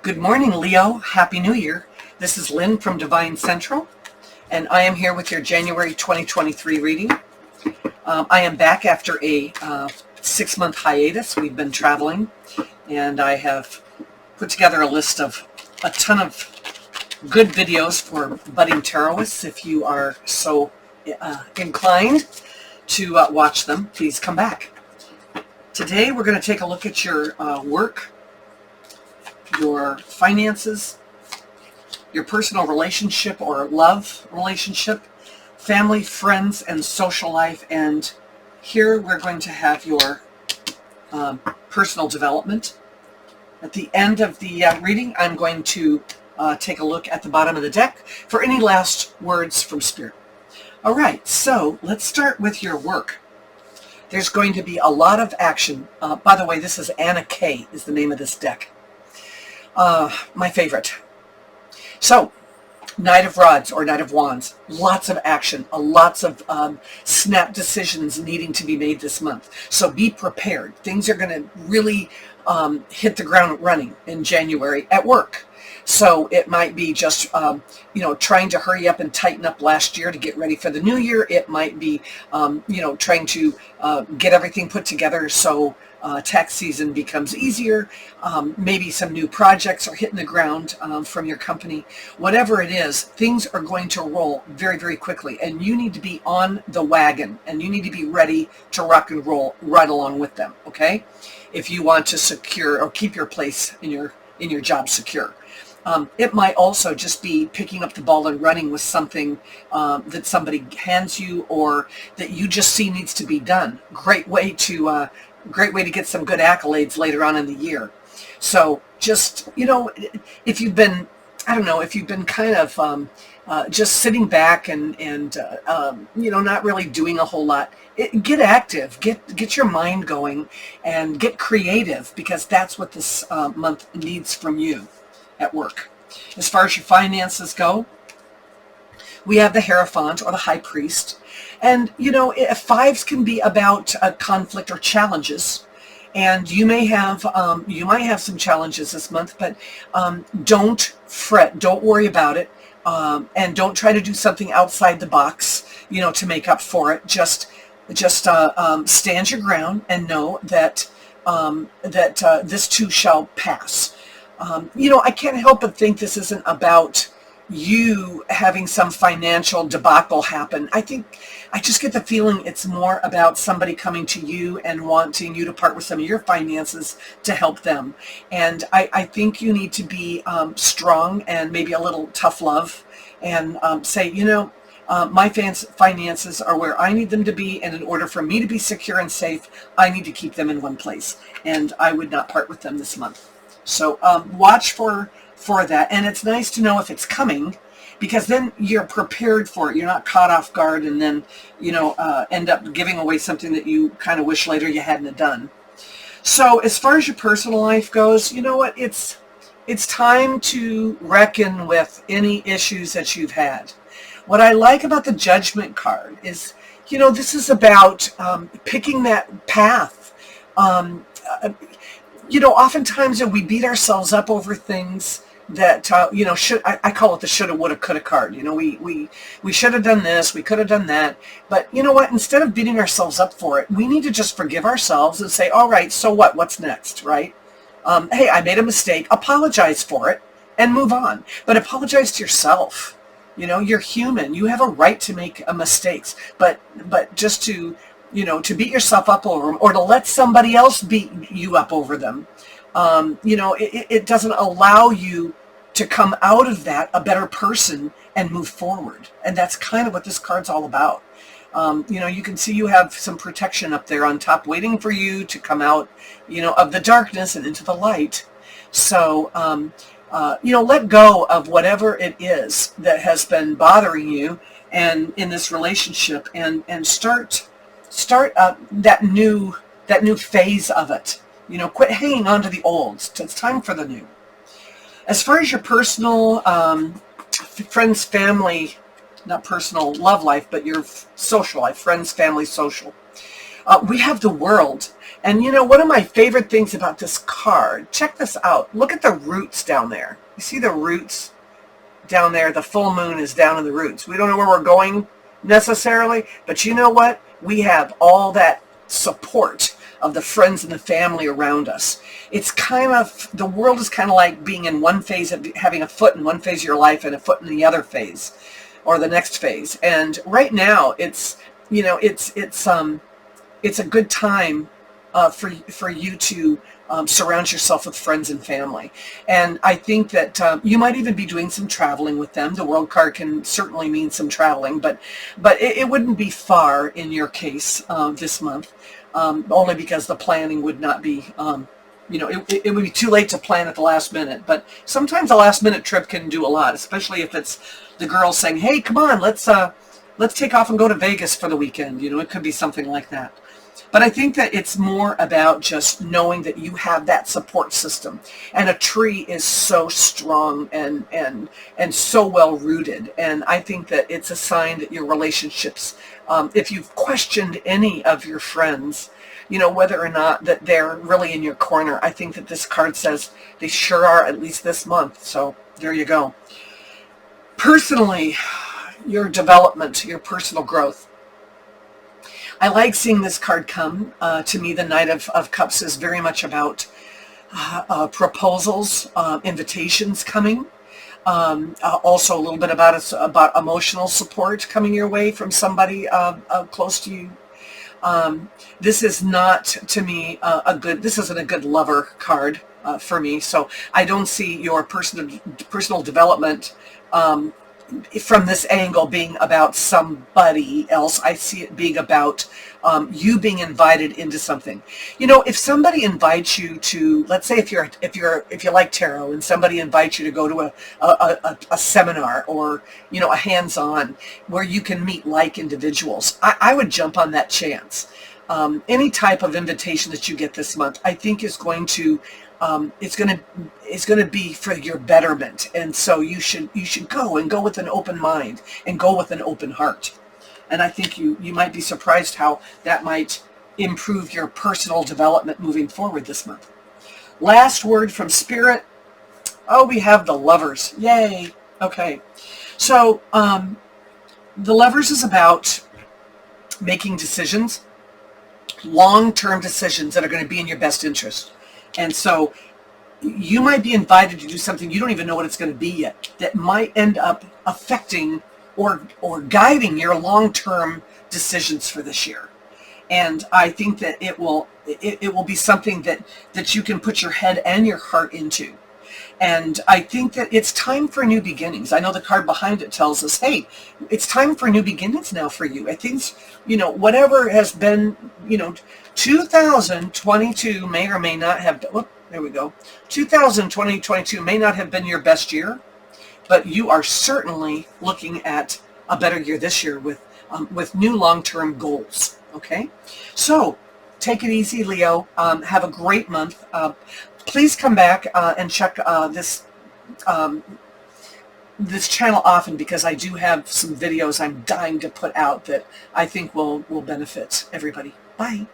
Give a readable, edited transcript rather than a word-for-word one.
Good morning, Leo. Happy New Year. This is Lynn from DevineCentral, and I am here with your January 2023 reading. I am back after a 6-month hiatus. We've been traveling, and I have put together a list of a ton of good videos for budding tarotists. If you are so inclined to watch them, please come back. Today we're going to take a look at your work, your finances, your personal relationship or love relationship, family, friends, and social life. And here we're going to have your personal development. At the end of the reading, I'm going to take a look at the bottom of the deck for any last words from Spirit. All right, so let's start with your work. There's going to be a lot of action. By the way, this is Anna K. is the name of this deck. My favorite. So, Knight of Rods or Knight of Wands. Lots of action. Lots of snap decisions needing to be made this month. So be prepared. Things are going to really hit the ground running in January at work. So it might be just, trying to hurry up and tighten up last year to get ready for the new year. It might be, trying to get everything put together so tax season becomes easier. Maybe some new projects are hitting the ground from your company. Whatever it is, things are going to roll very, very quickly. And you need to be on the wagon. And you need to be ready to rock and roll right along with them, okay? If you want to secure or keep your place in your job secure. It might also just be picking up the ball and running with something that somebody hands you or that you just see needs to be done. Great way to get some good accolades later on in the year. So just, if you've been, kind of just sitting back and not really doing a whole lot, get active, get your mind going and get creative, because that's what this month needs from you at work. As far as your finances go, we have the Hierophant or the High Priest. And, fives can be about a conflict or challenges. And you might have some challenges this month, but don't fret, don't worry about it. And don't try to do something outside the box, to make up for it. Just stand your ground and know that this too shall pass. I can't help but think this isn't about you having some financial debacle happen. I just get the feeling it's more about somebody coming to you and wanting you to part with some of your finances to help them. And I think you need to be strong and maybe a little tough love and say, my finances are where I need them to be, and in order for me to be secure and safe, I need to keep them in one place, and I would not part with them this month. So watch for that, and it's nice to know if it's coming, because then you're prepared for it. You're not caught off guard and then end up giving away something that you kind of wish later you hadn't done. So as far as your personal life goes, you know what? It's time to reckon with any issues that you've had. What I like about the Judgment card is, this is about picking that path. Oftentimes we beat ourselves up over things that, I call it the shoulda, woulda, coulda card. We should have done this, we could have done that. But you know what? Instead of beating ourselves up for it, we need to just forgive ourselves and say, all right, so what? What's next, right? Hey, I made a mistake. Apologize for it and move on. But apologize to yourself. You're human. You have a right to make mistakes. But just to beat yourself up over them or to let somebody else beat you up over them, it doesn't allow you to come out of that a better person and move forward. And that's kind of what this card's all about. You can see you have some protection up there on top waiting for you to come out, of the darkness and into the light. So, let go of whatever it is that has been bothering you and in this relationship and start that new phase of it. Quit hanging on to the old. It's time for the new. As far as your personal friends, family, not personal love life, but your social life, friends, family, social. We have the world. And you know, one of my favorite things about this card, check this out. Look at the roots down there. You see the roots down there? The full moon is down in the roots. We don't know where we're going necessarily, but you know what? We have all that support of the friends and the family around us. It's kind of, the world is kind of like being in one phase of having a foot in one phase of your life and a foot in the other phase or the next phase. And right now it's, you know, it's a good time for you to surround yourself with friends and family. And I think that you might even be doing some traveling with them. The World card can certainly mean some traveling, but it wouldn't be far in your case this month, only because the planning would not be, you know, it would be too late to plan at the last minute. But sometimes a last minute trip can do a lot, especially if it's the girls saying, hey, come on, let's take off and go to Vegas for the weekend. You know, it could be something like that. But I think that it's more about just knowing that you have that support system. And a tree is so strong and so well rooted. And I think that it's a sign that your relationships, if you've questioned any of your friends, you know, whether or not that they're really in your corner, I think that this card says they sure are, at least this month. So there you go. Personally, your development, your personal growth. I like seeing this card come. To me, the Knight of Cups is very much about proposals, invitations coming. Also a little bit about emotional support coming your way from somebody close to you. This is not, to me, this isn't a good lover card for me. So I don't see your personal development from this angle being about somebody else. I see it being about you being invited into something. You know, if somebody invites you to, let's say if you like tarot and somebody invites you to go to a seminar or, you know, a hands-on where you can meet like individuals, I would jump on that chance. Any type of invitation that you get this month, I think is going to it's going to be for your betterment. And so you should go with an open mind and go with an open heart. And I think you might be surprised how that might improve your personal development moving forward this month. Last word from Spirit. Oh, we have the Lovers. Yay. Okay. So the Lovers is about making decisions, long-term decisions that are going to be in your best interest. And so you might be invited to do something you don't even know what it's going to be yet, that might end up affecting or guiding your long-term decisions for this year. And I think that it will be something that you can put your head and your heart into. And I think that it's time for new beginnings. I know the card behind it tells us, hey, it's time for new beginnings now for you. I think, you know, whatever has been, you know, 2022 may or may not have, oh, there we go. 2022 may not have been your best year, but you are certainly looking at a better year this year with new long-term goals. Okay, so take it easy, Leo. Have a great month. Please come back and check this channel often, because I do have some videos I'm dying to put out that I think will benefit everybody. Bye.